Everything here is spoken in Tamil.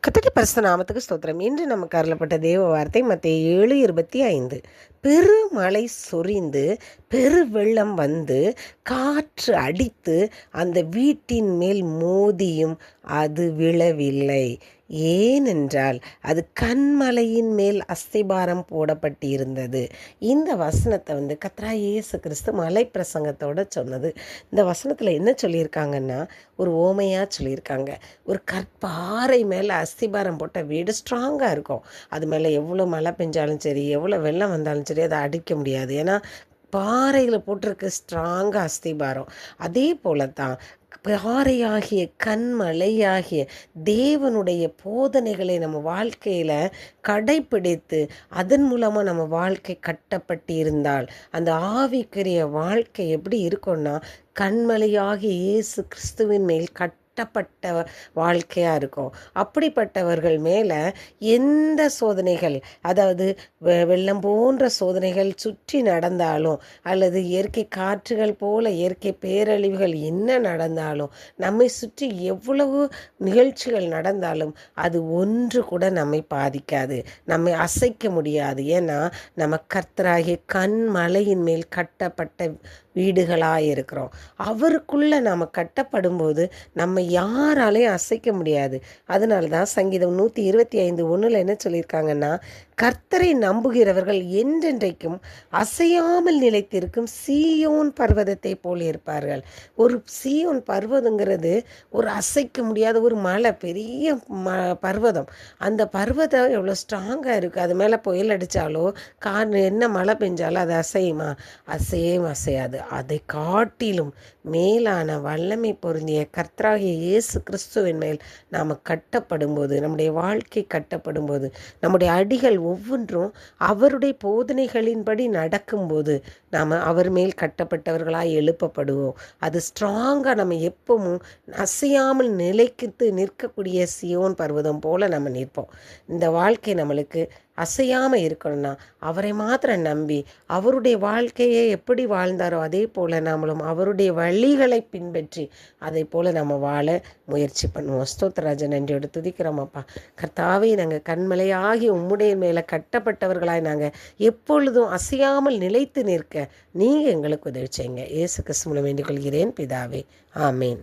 கர்த்தருடைய பரிசுத்த நாமத்துக்கு ஸ்தோத்திரம். இன்று நமக்கு அருளப்பட்ட தேவ வார்த்தை மத்தேயு 7:25. பெருமழை சொரிந்து பெரு வெள்ளம் வந்து காற்று அடித்து அந்த வீட்டின் மேல் மோதியும் அது விழவில்லை. ஏனென்றால் அது கன்மலையின் மேல் அஸ்திபாரம் போடப்பட்டிருந்தது. இந்த வசனத்தை கர்த்தராகிய இயேசு கிறிஸ்து மலை பிரசங்கத்தோட சொன்னது. இந்த வசனத்தில் என்ன சொல்லியிருக்காங்கன்னா, ஒரு ஓமையாக சொல்லியிருக்காங்க. ஒரு கற்பாறை மேலே அஸ்திபாரம் போட்ட வீடு ஸ்ட்ராங்காக இருக்கும். அது மேலே எவ்வளோ மழை பெஞ்சாலும் சரி, எவ்வளோ வெள்ளம் வந்தாலும் சரி, அதை அடிக்க முடியாது. ஏன்னா பாறையில் போட்டிருக்கு ஸ்ட்ராங்காக அஸ்திபாரம். அதே போல தான் பாறையாகிய கண்மலையாகிய தேவனுடைய போதனைகளை நம்ம வாழ்க்கையில் கடைப்பிடித்து அதன் மூலமாக நம்ம வாழ்க்கை கட்டப்பட்டு இருந்தால் அந்த ஆவிக்குரிய வாழ்க்கை எப்படி இருக்கும்னா, கண்மலையாகிய இயேசு கிறிஸ்துவின் மேல் கட்டப்பட்ட வாழ்க்கையாக இருக்கும். அப்படிப்பட்டவர்கள் மேலே எந்த சோதனைகள், அதாவது வெள்ளம் போன்ற சோதனைகள் சுற்றி நடந்தாலும், அல்லது இயற்கை காற்றுகள் போல இயற்கை பேரழிவுகள் என்ன நடந்தாலும், நம்மை சுற்றி எவ்வளவு நிகழ்ச்சிகள் நடந்தாலும் அது ஒன்று கூட நம்மை பாதிக்காது, நம்மை அசைக்க முடியாது. ஏன்னா நம்ம கர்த்தராகிய கண்மலையின் மேல் கட்டப்பட்ட வீடுகளாக இருக்கிறோம். அவருக்குள்ளே நாம் கட்டப்படும்போது நம்ம யாராலையும் அசைக்க முடியாது. அதனால தான் சங்கீதம் 125:1 என்ன சொல்லியிருக்காங்கன்னா, கர்த்தரை நம்புகிறவர்கள் என்றென்றைக்கும் அசையாமல் நிலைத்திருக்கும் சீயோன் பர்வதத்தை போல் இருப்பார்கள். ஒரு சீயோன் பர்வதங்கிறது ஒரு அசைக்க முடியாத ஒரு மலை, பெரிய பர்வதம். அந்த பர்வதம் எவ்வளோ ஸ்ட்ராங்காக இருக்குது. அது மேலே புயல் அடித்தாலோ என்ன மழை பெஞ்சாலும் அது அசையுமா? அசையாது. அதை காட்டிலும் மேலான வல்லமை பொருந்திய கர்த்தராகிய இயேசு கிறிஸ்துவின் மேல் நாம் கட்டப்படும்போது, நம்முடைய வாழ்க்கை கட்டப்படும்போது, நம்முடைய அடிகள் ஒவ்வொன்றும் அவருடைய போதனைகளின்படி நடக்கும்போது நாம் அவர் மேல் கட்டப்பட்டவர்களாக எழுப்பப்படுவோம். அது ஸ்ட்ராங்காக நம்ம எப்பவும் அசையாமல் நிலைக்கிட்டு நிற்கக்கூடிய சியோன் பர்வதம் போல் நம்ம நிற்போம். இந்த வாழ்க்கை நம்மளுக்கு அசையாமல் இருக்கணும்னா அவரை மாத்திரம் நம்பி அவருடைய வாழ்க்கையை எப்படி வாழ்ந்தாரோ அதே போல் நம்மளும் அவருடைய வழிகளை பின்பற்றி அதை போல் நம்ம வாழ முயற்சி பண்ணுவோம். ஸ்தோத்திரராஜா, நன்றியோடு துதிக்கிறோம் அப்பா. கர்த்தாவே, நாங்கள் கண்மலையாகி உம்முடைய மேலே கட்டப்பட்டவர்களாய் நாங்கள் எப்பொழுதும் அசையாமல் நிலைத்து நிற்க நீங்கள் எங்களுக்கு உதவி செய்யுங்க. இயேசு கிறிஸ்து மூலம் வேண்டிக் கொள்கிறேன் பிதாவே, ஆமேன்.